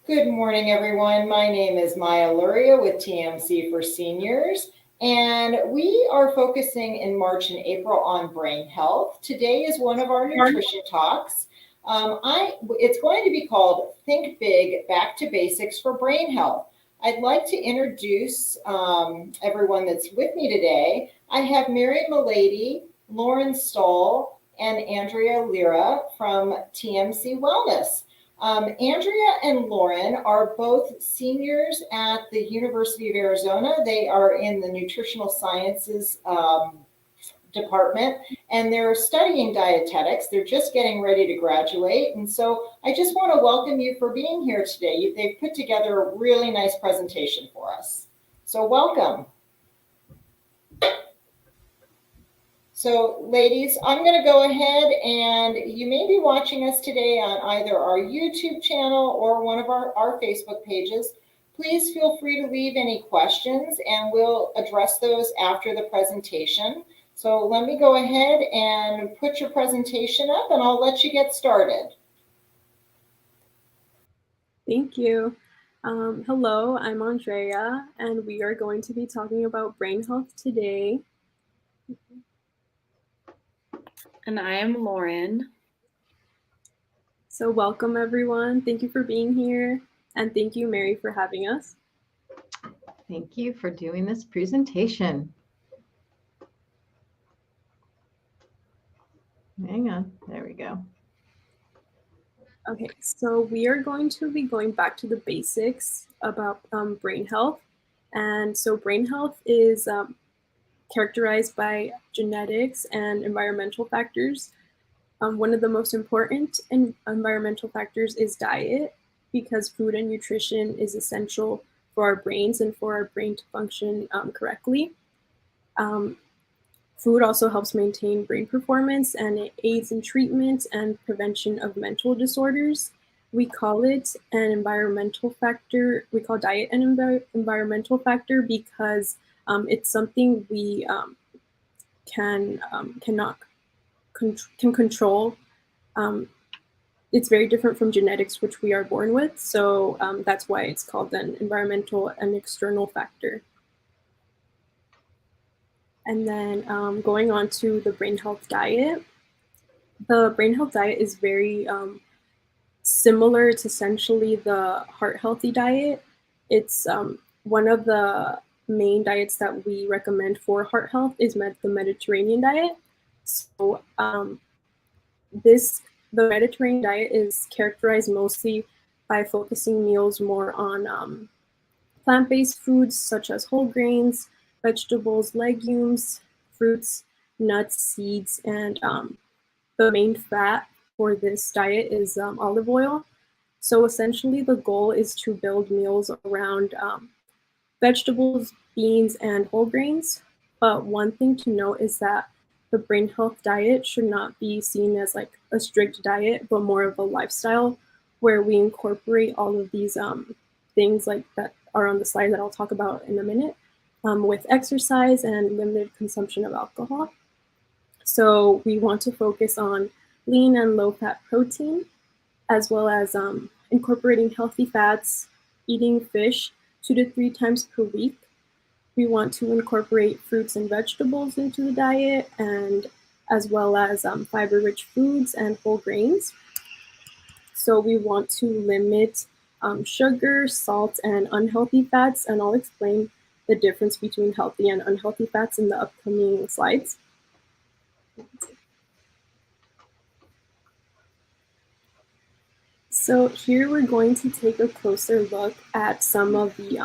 Good morning, everyone. My name is Maya Luria with TMC for Seniors, and we are focusing in March and April on brain health. Today is one of our nutrition talks. It's going to be called Think Big, Back to Basics for Brain Health. I'd like to introduce everyone that's with me today. I have Mary Milady, Lauren Stoll, and Andrea Lira from TMC Wellness. Andrea and Lauren are both seniors at the University of Arizona. They are in the nutritional sciences department, and they're studying dietetics. They're just getting ready to graduate. And so I just want to welcome you for being here today. They've put together a really nice presentation for us. So welcome. So ladies, I'm going to go ahead, and you may be watching us today on either our YouTube channel or one of our Facebook pages. Please feel free to leave any questions and we'll address those after the presentation. So let me go ahead and put your presentation up and I'll let you get started. Thank you. Hello, I'm Andrea, and we are going to be talking about brain health today. And I am Lauren. So welcome, everyone. Thank you for being here. And thank you, Mary, for having us. Thank you for doing this presentation. Hang on, there we go. Okay, so we are going to be going back to the basics about brain health. And so brain health is characterized by genetics and environmental factors. One of the most important environmental factors is diet, because food and nutrition is essential for our brains and for our brain to function correctly. Food also helps maintain brain performance, and it aids in treatment and prevention of mental disorders. We call it an environmental factor. We call diet an environmental factor because it's something we can control. It's very different from genetics, which we are born with. So that's why it's called an environmental and external factor. And then going on to the brain health diet. The brain health diet is very similar to essentially the heart healthy diet. It's one of the main diets that we recommend for heart health is the Mediterranean diet. So the Mediterranean diet is characterized mostly by focusing meals more on plant-based foods such as whole grains, vegetables, legumes, fruits, nuts, seeds, and the main fat for this diet is olive oil. So essentially the goal is to build meals around vegetables, beans, and whole grains. But one thing to note is that the brain health diet should not be seen as like a strict diet, but more of a lifestyle where we incorporate all of these things like that are on the slide that I'll talk about in a minute, with exercise and limited consumption of alcohol. So we want to focus on lean and low-fat protein, as well as incorporating healthy fats, eating fish 2 to 3 times per week. We want to incorporate fruits and vegetables into the diet, and as well as fiber-rich foods and whole grains. So we want to limit sugar, salt, and unhealthy fats, and I'll explain the difference between healthy and unhealthy fats in the upcoming slides. So here we're going to take a closer look at some of the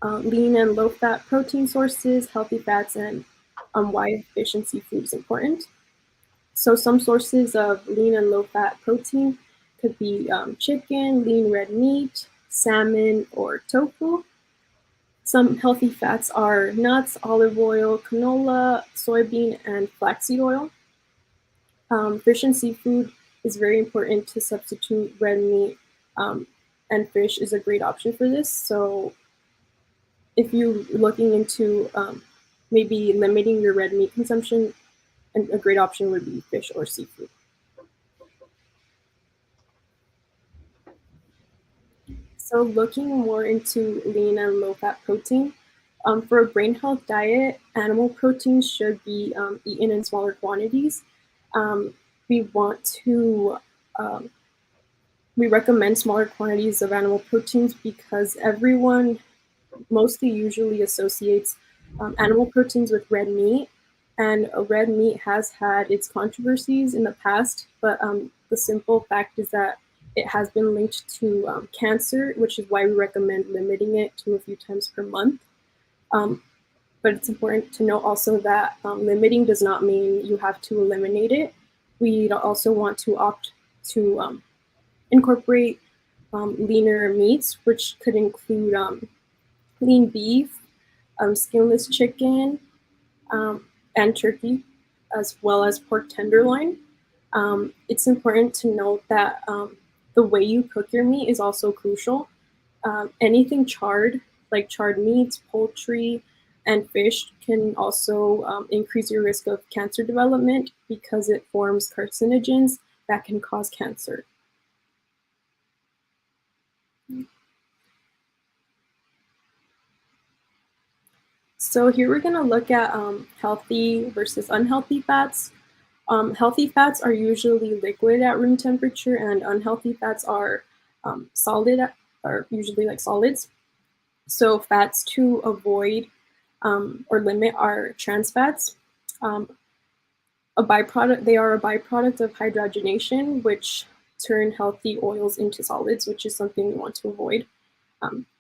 lean and low-fat protein sources, healthy fats, and why efficiency food is important. So some sources of lean and low-fat protein could be chicken, lean red meat, salmon, or tofu. Some healthy fats are nuts, olive oil, canola, soybean, and flaxseed oil. Fish and seafood is very important to substitute red meat, and fish is a great option for this. So if you're looking into maybe limiting your red meat consumption, a great option would be fish or seafood. So looking more into lean and low-fat protein, for a brain health diet, animal protein should be eaten in smaller quantities. Um, we want to um, we recommend smaller quantities of animal proteins because everyone mostly usually associates animal proteins with red meat, and red meat has had its controversies in the past, but the simple fact is that it has been linked to cancer, which is why we recommend limiting it to a few times per month. Um, but it's important to note also that limiting does not mean you have to eliminate it. We also want to opt to incorporate leaner meats, which could include lean beef, skinless chicken, and turkey, as well as pork tenderloin. It's important to note that the way you cook your meat is also crucial. Anything charred, like charred meats, poultry, and fish, can also increase your risk of cancer development because it forms carcinogens that can cause cancer. So here we're going to look at healthy versus unhealthy fats. Healthy fats are usually liquid at room temperature, and unhealthy fats are are usually like solids. So fats to avoid or limit are trans fats. They are a byproduct of hydrogenation, which turn healthy oils into solids, which is something we want to avoid.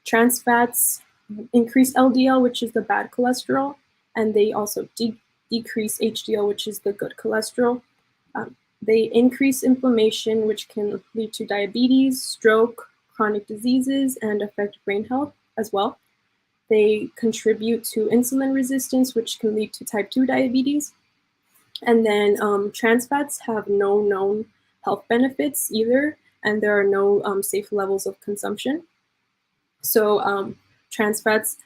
Trans fats increase LDL, which is the bad cholesterol, and they also decrease HDL, which is the good cholesterol. They increase inflammation, which can lead to diabetes, stroke, chronic diseases, and affect brain health as well. They contribute to insulin resistance, which can lead to type 2 diabetes. And then trans fats have no known health benefits either, and there are no safe levels of consumption. So trans fats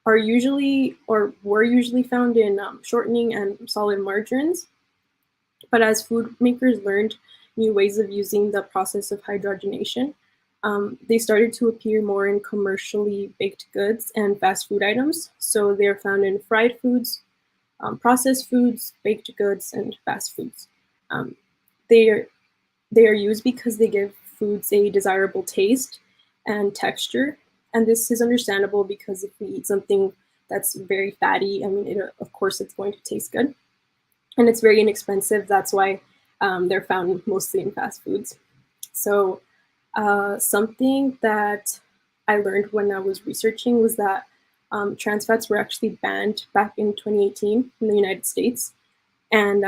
are usually or were usually found in shortening and solid margarines. But as food makers learned new ways of using the process of hydrogenation, they started to appear more in commercially baked goods and fast food items. So they're found in fried foods, processed foods, baked goods, and fast foods. They are used because they give foods a desirable taste and texture. And this is understandable because if we eat something that's very fatty, I mean, of course, it's going to taste good. And it's very inexpensive. That's why they're found mostly in fast foods. So something that I learned when I was researching was that trans fats were actually banned back in 2018 in the United States. And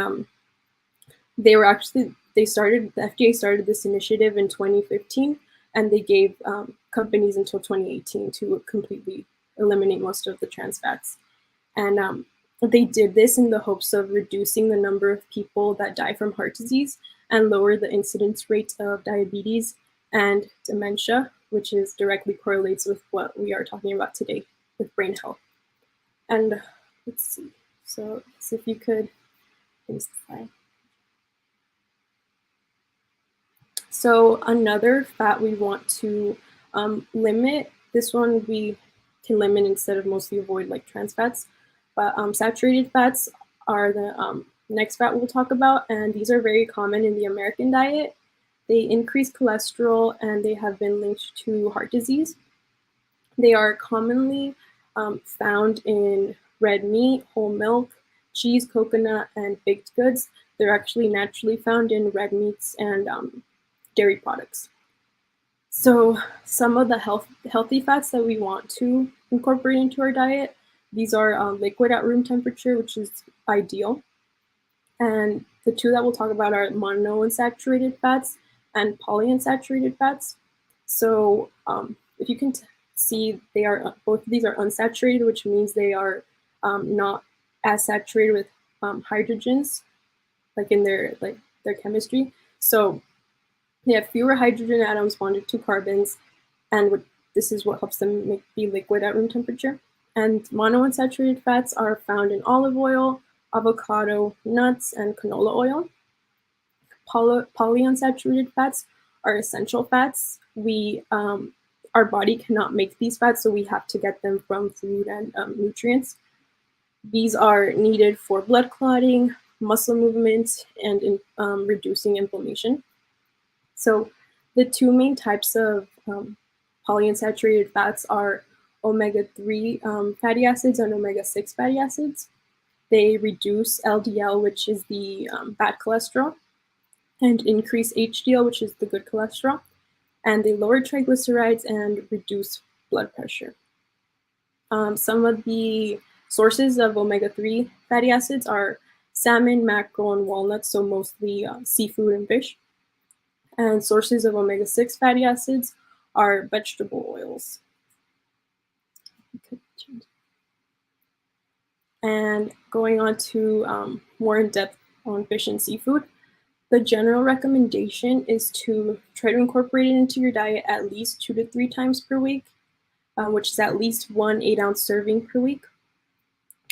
the FDA started this initiative in 2015, and they gave companies until 2018 to completely eliminate most of the trans fats. And they did this in the hopes of reducing the number of people that die from heart disease and lower the incidence rate of diabetes and dementia, which is directly correlates with what we are talking about today with brain health. And let's see. So if you could, please slide. So another fat we want to limit, this one we can limit instead of mostly avoid like trans fats, but saturated fats are the next fat we'll talk about, and these are very common in the American diet. They increase cholesterol and they have been linked to heart disease. They are commonly found in red meat, whole milk, cheese, coconut, and baked goods. They're actually naturally found in red meats and dairy products. So some of the healthy fats that we want to incorporate into our diet, these are liquid at room temperature, which is ideal. And the two that we'll talk about are monounsaturated fats and polyunsaturated fats. So if you can see, they are both of these are unsaturated, which means they are not as saturated with hydrogens, like in their chemistry. So they have fewer hydrogen atoms bonded to carbons, and this is what helps them be liquid at room temperature. And monounsaturated fats are found in olive oil, avocado, nuts, and canola oil. Polyunsaturated fats are essential fats. We our body cannot make these fats, so we have to get them from food and nutrients. These are needed for blood clotting, muscle movement, and reducing inflammation. So the two main types of polyunsaturated fats are omega-3 fatty acids and omega-6 fatty acids. They reduce LDL, which is the bad cholesterol, and increase HDL, which is the good cholesterol. And they lower triglycerides and reduce blood pressure. Some of the sources of omega-3 fatty acids are salmon, mackerel, and walnuts, so mostly seafood and fish. And sources of omega-6 fatty acids are vegetable oils. And going on to more in depth on fish and seafood, the general recommendation is to try to incorporate it into your diet at least 2 to 3 times per week, which is at least 1 8-ounce serving per week.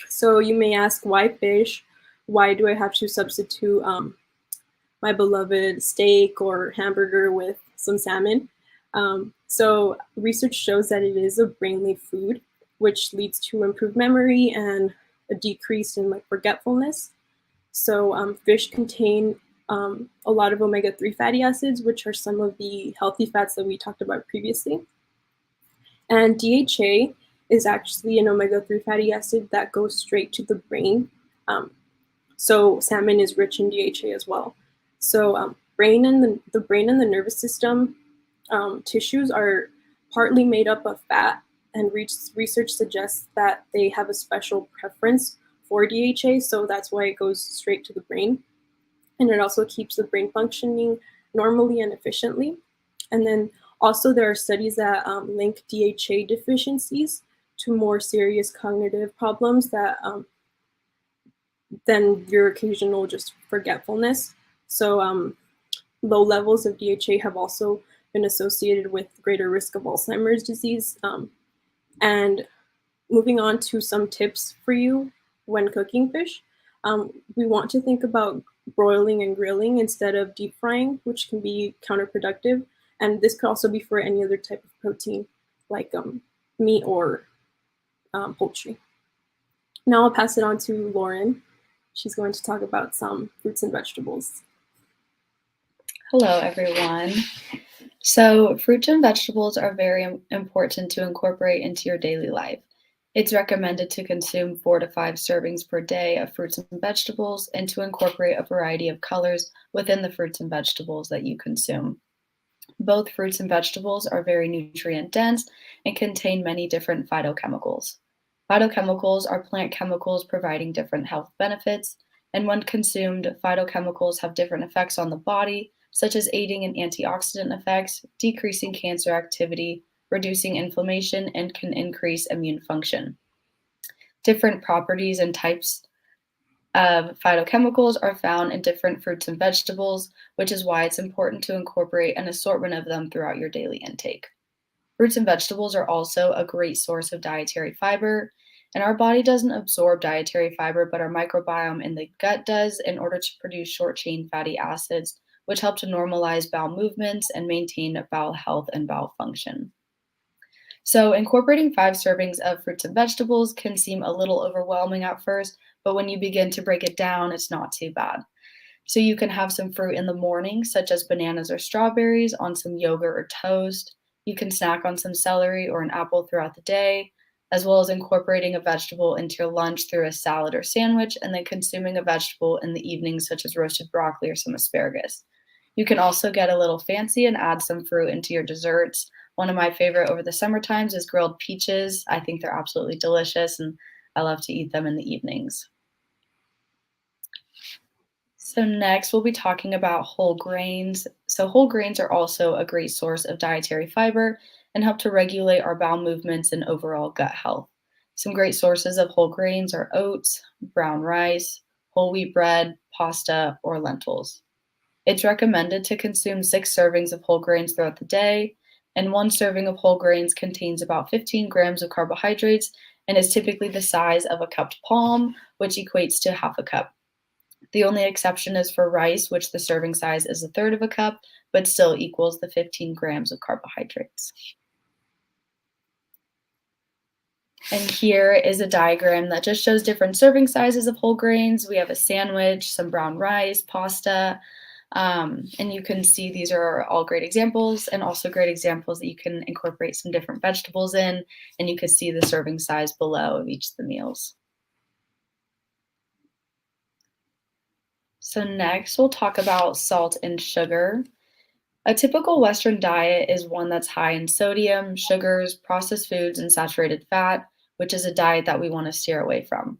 So you may ask, why fish? Why do I have to substitute my beloved steak or hamburger with some salmon? So research shows that it is a brainly food, which leads to improved memory and a decrease in forgetfulness. So fish contain a lot of omega-3 fatty acids, which are some of the healthy fats that we talked about previously. And DHA is actually an omega-3 fatty acid that goes straight to the brain. So salmon is rich in DHA as well. So brain and the brain and the nervous system tissues are partly made up of fat, and research suggests that they have a special preference for DHA, so that's why it goes straight to the brain. And it also keeps the brain functioning normally and efficiently. And then also there are studies that link DHA deficiencies to more serious cognitive problems than your occasional just forgetfulness. So low levels of DHA have also been associated with greater risk of Alzheimer's disease. And moving on to some tips for you when cooking fish, we want to think about broiling and grilling instead of deep frying, which can be counterproductive. And this could also be for any other type of protein, like meat or poultry. Now I'll pass it on to Lauren. She's going to talk about some fruits and vegetables. Hello, everyone. So fruits and vegetables are very important to incorporate into your daily life. It's recommended to consume 4 to 5 servings per day of fruits and vegetables, and to incorporate a variety of colors within the fruits and vegetables that you consume. Both fruits and vegetables are very nutrient dense and contain many different phytochemicals. Phytochemicals are plant chemicals providing different health benefits, and when consumed, phytochemicals have different effects on the body, such as aiding in antioxidant effects, decreasing cancer activity, reducing inflammation, and can increase immune function. Different properties and types of phytochemicals are found in different fruits and vegetables, which is why it's important to incorporate an assortment of them throughout your daily intake. Fruits and vegetables are also a great source of dietary fiber, and our body doesn't absorb dietary fiber, but our microbiome in the gut does, in order to produce short-chain fatty acids, which help to normalize bowel movements and maintain bowel health and bowel function. So incorporating 5 servings of fruits and vegetables can seem a little overwhelming at first, but when you begin to break it down, it's not too bad. So you can have some fruit in the morning, such as bananas or strawberries, on some yogurt or toast. You can snack on some celery or an apple throughout the day, as well as incorporating a vegetable into your lunch through a salad or sandwich, and then consuming a vegetable in the evening, such as roasted broccoli or some asparagus. You can also get a little fancy and add some fruit into your desserts. One of my favorite over the summer times is grilled peaches. I think they're absolutely delicious, and I love to eat them in the evenings. So next we'll be talking about whole grains. So whole grains are also a great source of dietary fiber and help to regulate our bowel movements and overall gut health. Some great sources of whole grains are oats, brown rice, whole wheat bread, pasta, or lentils. It's recommended to consume 6 servings of whole grains throughout the day, and 1 serving of whole grains contains about 15 grams of carbohydrates and is typically the size of a cupped palm, which equates to half a cup. The only exception is for rice, which the serving size is 1/3 of a cup, but still equals the 15 grams of carbohydrates. And here is a diagram that just shows different serving sizes of whole grains. We have a sandwich, some brown rice, pasta, and you can see these are all great examples, and also great examples that you can incorporate some different vegetables in, and you can see the serving size below of each of the meals. So next we'll talk about salt and sugar. A typical Western diet is one that's high in sodium, sugars, processed foods, and saturated fat, which is a diet that we want to steer away from.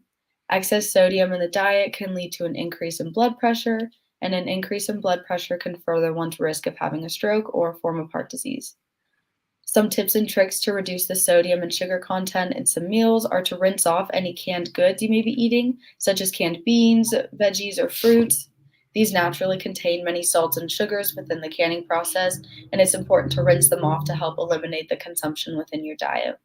Excess sodium in the diet can lead to an increase in blood pressure, and an increase in blood pressure can further one's risk of having a stroke or a form of heart disease. Some tips and tricks to reduce the sodium and sugar content in some meals are to rinse off any canned goods you may be eating, such as canned beans, veggies, or fruits. These naturally contain many salts and sugars within the canning process, and it's important to rinse them off to help eliminate the consumption within your diet.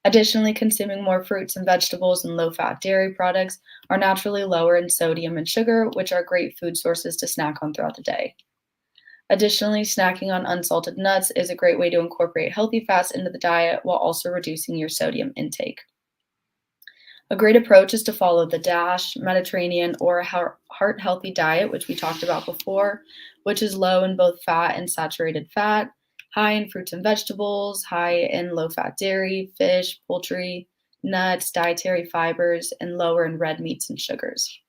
Additionally, consuming more fruits and vegetables and low-fat dairy products are naturally lower in sodium and sugar, which are great food sources to snack on throughout the day. Additionally, snacking on unsalted nuts is a great way to incorporate healthy fats into the diet while also reducing your sodium intake. A great approach is to follow the DASH, Mediterranean, or heart-healthy diet, which we talked about before, which is low in both fat and saturated fat, high in fruits and vegetables, high in low-fat dairy, fish, poultry, nuts, dietary fibers, and lower in red meats and sugars.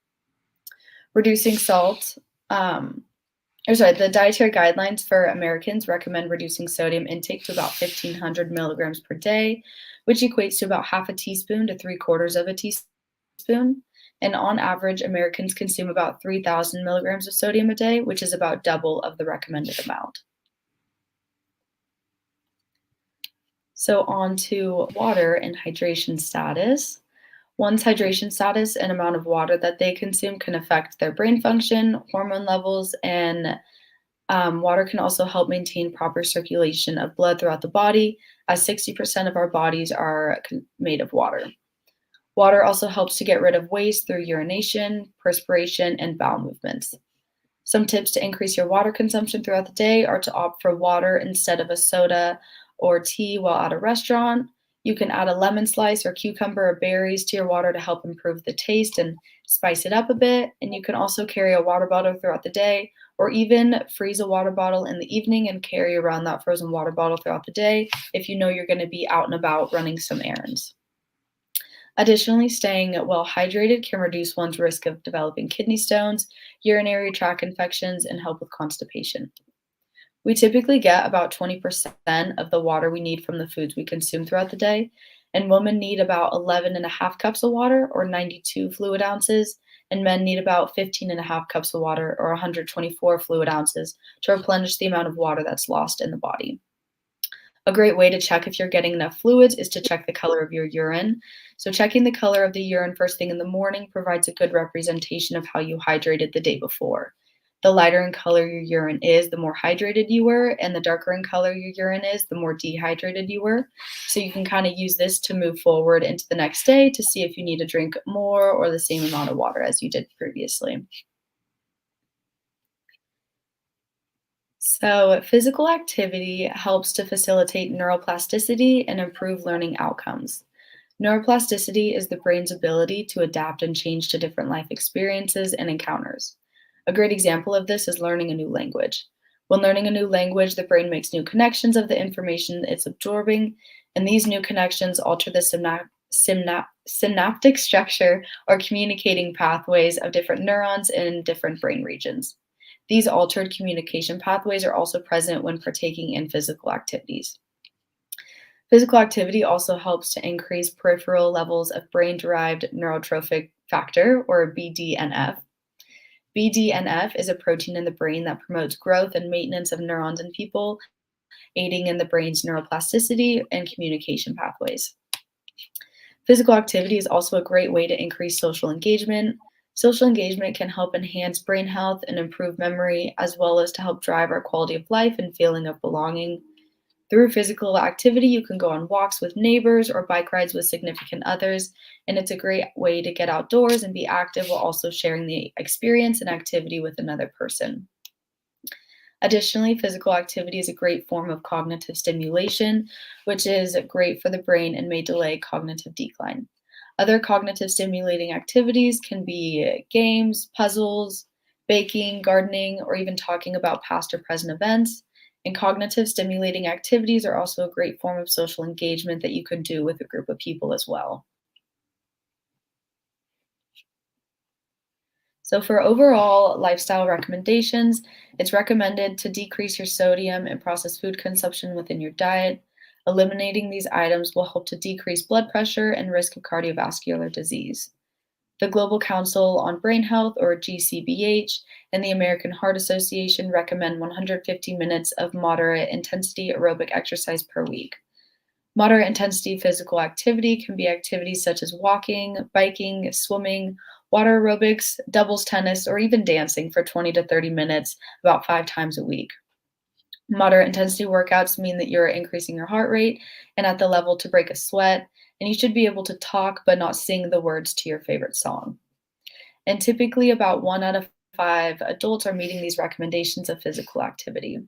Reducing salt. The dietary guidelines for Americans recommend reducing sodium intake to about 1,500 milligrams per day, which equates to about half a teaspoon to 3/4 of a teaspoon. And on average, Americans consume about 3,000 milligrams of sodium a day, which is about double of the recommended amount. So on to water and hydration status. One's hydration status and amount of water that they consume can affect their brain function, hormone levels, and water can also help maintain proper circulation of blood throughout the body, as 60% of our bodies are made of water. Water also helps to get rid of waste through urination, perspiration, and bowel movements. Some tips to increase your water consumption throughout the day are to opt for water instead of a soda or tea while at a restaurant. You can add a lemon slice or cucumber or berries to your water to help improve the taste and spice it up a bit. And you can also carry a water bottle throughout the day, or even freeze a water bottle in the evening and carry around that frozen water bottle throughout the day if you know you're going to be out and about running some errands. Additionally, staying well hydrated can reduce one's risk of developing kidney stones, urinary tract infections, and help with constipation. We typically get about 20% of the water we need from the foods we consume throughout the day, and women need about 11.5 cups of water, or 92 fluid ounces, and men need about 15.5 cups of water, or 124 fluid ounces, to replenish the amount of water that's lost in the body. A great way to check if you're getting enough fluids is to check the color of your urine. So checking the color of the urine first thing in the morning provides a good representation of how you hydrated the day before. The lighter in color your urine is, the more hydrated you were, and the darker in color your urine is, the more dehydrated you were. So you can kind of use this to move forward into the next day to see if you need to drink more or the same amount of water as you did previously. So physical activity helps to facilitate neuroplasticity and improve learning outcomes. Neuroplasticity is the brain's ability to adapt and change to different life experiences and encounters. A great example of this is learning a new language. When learning a new language, the brain makes new connections of the information it's absorbing, and these new connections alter the synaptic structure or communicating pathways of different neurons in different brain regions. These altered communication pathways are also present when partaking in physical activities. Physical activity also helps to increase peripheral levels of brain-derived neurotrophic factor, or BDNF. BDNF is a protein in the brain that promotes growth and maintenance of neurons in people, aiding in the brain's neuroplasticity and communication pathways. Physical activity is also a great way to increase social engagement. Social engagement can help enhance brain health and improve memory, as well as to help drive our quality of life and feeling of belonging. Through physical activity, you can go on walks with neighbors or bike rides with significant others, and it's a great way to get outdoors and be active while also sharing the experience and activity with another person. Additionally, physical activity is a great form of cognitive stimulation, which is great for the brain and may delay cognitive decline. Other cognitive stimulating activities can be games, puzzles, baking, gardening, or even talking about past or present events. And cognitive stimulating activities are also a great form of social engagement that you can do with a group of people as well. So for overall lifestyle recommendations, it's recommended to decrease your sodium and processed food consumption within your diet. Eliminating these items will help to decrease blood pressure and risk of cardiovascular disease. The Global Council on Brain Health, or GCBH, and the American Heart Association recommend 150 minutes of moderate intensity aerobic exercise per week. Moderate intensity physical activity can be activities such as walking, biking, swimming, water aerobics, doubles tennis, or even dancing for 20 to 30 minutes about 5 times a week. Moderate intensity workouts mean that you're increasing your heart rate and at the level to break a sweat, and you should be able to talk but not sing the words to your favorite song. And typically, about 1 out of 5 adults are meeting these recommendations of physical activity.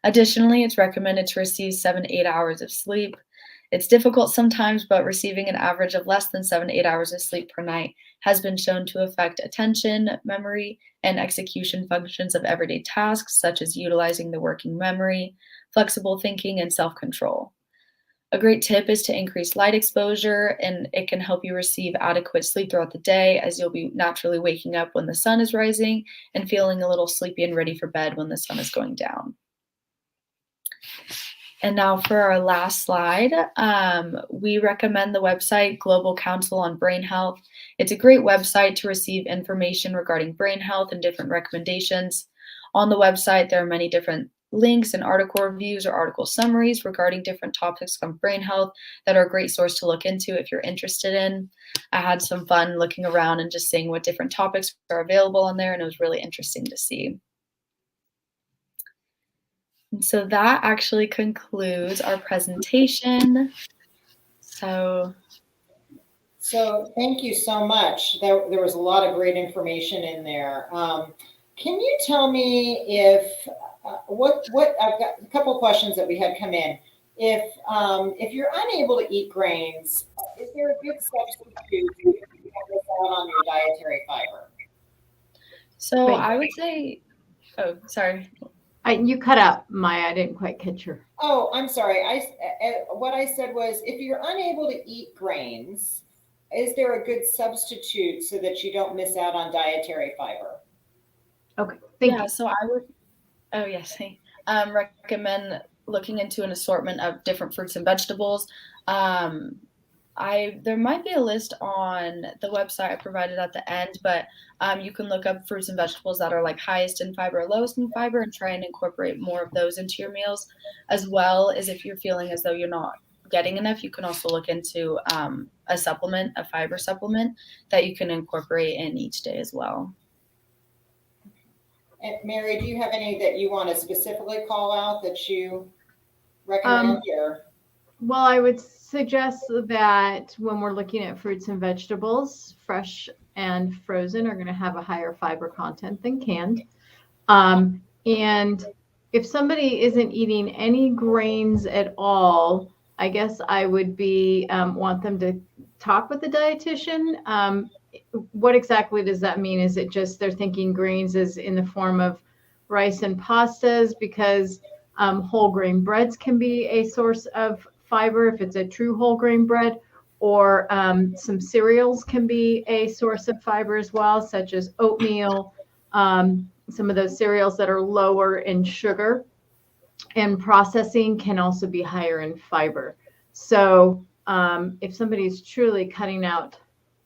Additionally, it's recommended to receive 7 to 8 hours of sleep. It's difficult sometimes, but receiving an average of less than 7 to 8 hours of sleep per night has been shown to affect attention, memory, and execution functions of everyday tasks, such as utilizing the working memory, flexible thinking, and self-control. A great tip is to increase light exposure, and it can help you receive adequate sleep throughout the day, as you'll be naturally waking up when the sun is rising and feeling a little sleepy and ready for bed when the sun is going down. And now for our last slide, we recommend the website Global Council on Brain Health. It's a great website to receive information regarding brain health and different recommendations. On the website, there are many different links and article reviews or article summaries regarding different topics on brain health that are a great source to look into if you're interested in. I had some fun looking around and just seeing what different topics are available on there, and it was really interesting to see. And so that actually concludes our presentation. So thank you so much. There was a lot of great information in there. Can you tell me if what I've got a couple of questions that we had come in. If you're unable to eat grains, is there a good substitute if you miss out on your dietary fiber? So I would say, oh, sorry. You cut out, Maya. I didn't quite catch her. Oh, I'm sorry. What I said was, if you're unable to eat grains, is there a good substitute so that you don't miss out on dietary fiber? Okay, thank you. So I would, recommend looking into an assortment of different fruits and vegetables. There might be a list on the website I provided at the end, but you can look up fruits and vegetables that are like highest in fiber or lowest in fiber and try and incorporate more of those into your meals, as well as if you're feeling as though you're not getting enough, you can also look into a fiber supplement that you can incorporate in each day as well. And Mary, do you have any that you want to specifically call out that you recommend here? Well, I would suggest that when we're looking at fruits and vegetables, fresh and frozen are going to have a higher fiber content than canned. And if somebody isn't eating any grains at all, I guess I would want them to talk with the dietitian. What exactly does that mean? Is it just they're thinking grains is in the form of rice and pastas? Because whole grain breads can be a source of fiber if it's a true whole grain bread, or some cereals can be a source of fiber as well, such as oatmeal, some of those cereals that are lower in sugar and processing can also be higher in fiber. So if somebody is truly cutting out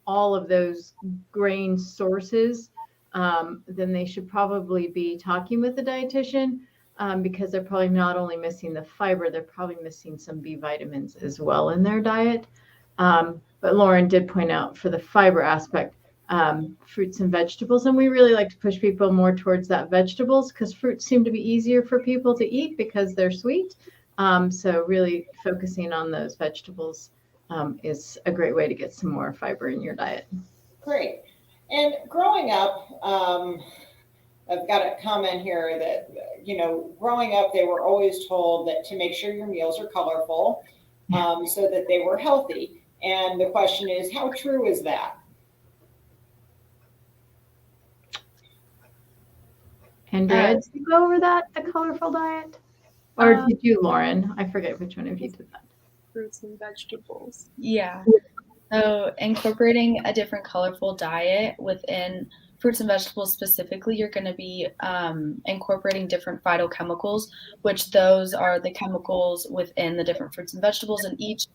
all of those grain sources, then they should probably be talking with the dietitian. Because they're probably not only missing the fiber, they're probably missing some B vitamins as well in their diet. But Lauren did point out for the fiber aspect, fruits and vegetables. And we really like to push people more towards that vegetables because fruits seem to be easier for people to eat because they're sweet. So really focusing on those vegetables is a great way to get some more fiber in your diet. Great. And growing up, I've got a comment here that, growing up, they were always told that to make sure your meals are colorful, so that they were healthy. And the question is, how true is that? Andrea, did you go over that, the colorful diet? Or did you, Lauren? I forget which one of you did that. Fruits and vegetables. Yeah. So incorporating a different colorful diet within fruits and vegetables specifically, you're going to be incorporating different phytochemicals, which those are the chemicals within the different fruits and vegetables, and each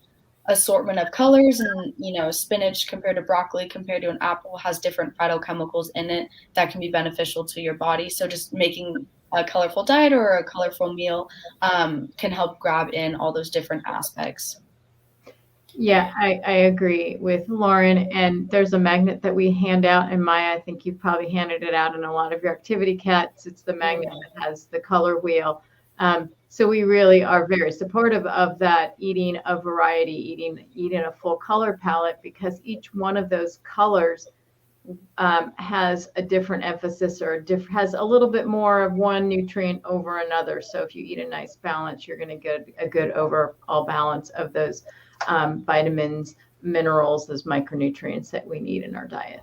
assortment of colors. And spinach compared to broccoli compared to an apple has different phytochemicals in it that can be beneficial to your body. So just making a colorful diet or a colorful meal can help grab in all those different aspects. Yeah, I agree with Lauren. And there's a magnet that we hand out. And Maya, I think you've probably handed it out in a lot of your activity kits. It's the magnet that has the color wheel. So we really are very supportive of that, eating a variety, eating a full color palette, because each one of those colors has a different emphasis, or has a little bit more of one nutrient over another. So if you eat a nice balance, you're going to get a good overall balance of those vitamins, minerals, those micronutrients that we need in our diet.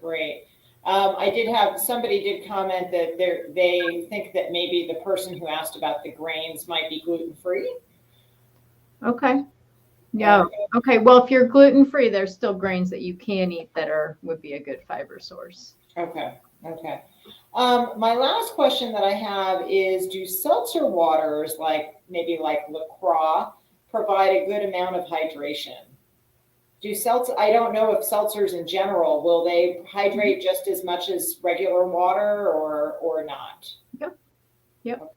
Great. Somebody did comment that they think that maybe the person who asked about the grains might be gluten-free. Okay. Yeah. Okay. Well, if you're gluten-free, there's still grains that you can eat that would be a good fiber source. Okay. My last question that I have is, do seltzer waters like LaCroix provide a good amount of hydration? I don't know if seltzers in general, will they hydrate just as much as regular water or not? Yep.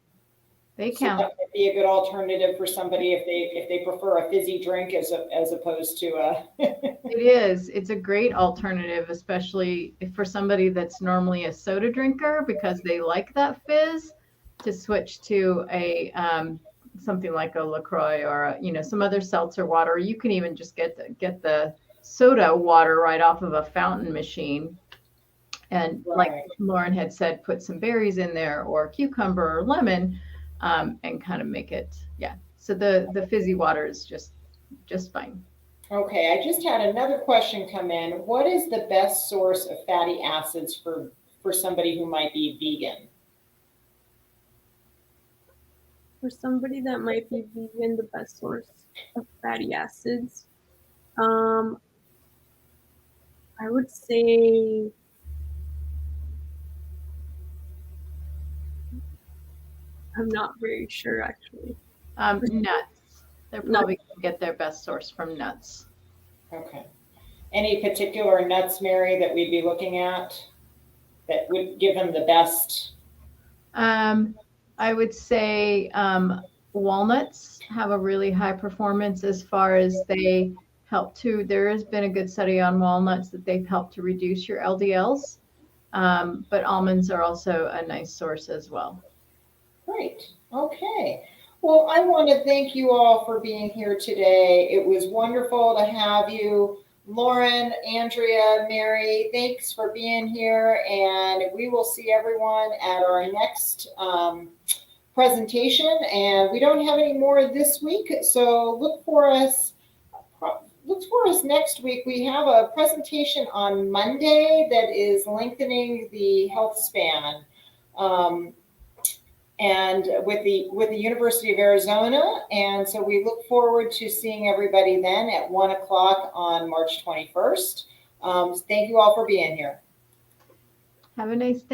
They So count. that would be a good alternative for somebody if they prefer a fizzy drink as opposed to a. It is. It's a great alternative, especially for somebody that's normally a soda drinker, because they like that fizz, to switch to a something like a LaCroix or some other seltzer water. You can even just get the soda water right off of a fountain machine. And like Lauren had said, put some berries in there, or cucumber or lemon, and kind of make it, So the fizzy water is just fine. Okay, I just had another question come in. What is the best source of fatty acids for somebody who might be vegan? For somebody that might be vegan, the best source of fatty acids, I would say I'm not very sure, actually. Nuts. They're probably going to get their best source from nuts. Okay. Any particular nuts, Mary, that we'd be looking at that would give them the best? I would say walnuts have a really high performance, as far as they help to. There has been a good study on walnuts that they've helped to reduce your LDLs. But almonds are also a nice source as well. Great. Okay. Well, I want to thank you all for being here today. It was wonderful to have you. Lauren, Andrea, Mary, thanks for being here. And we will see everyone at our next presentation. And we don't have any more this week, so look for us next week. We have a presentation on Monday that is lengthening the health span. And with the University of Arizona. And so we look forward to seeing everybody then at 1:00 on March 21st. Thank you all for being here. Have a nice day.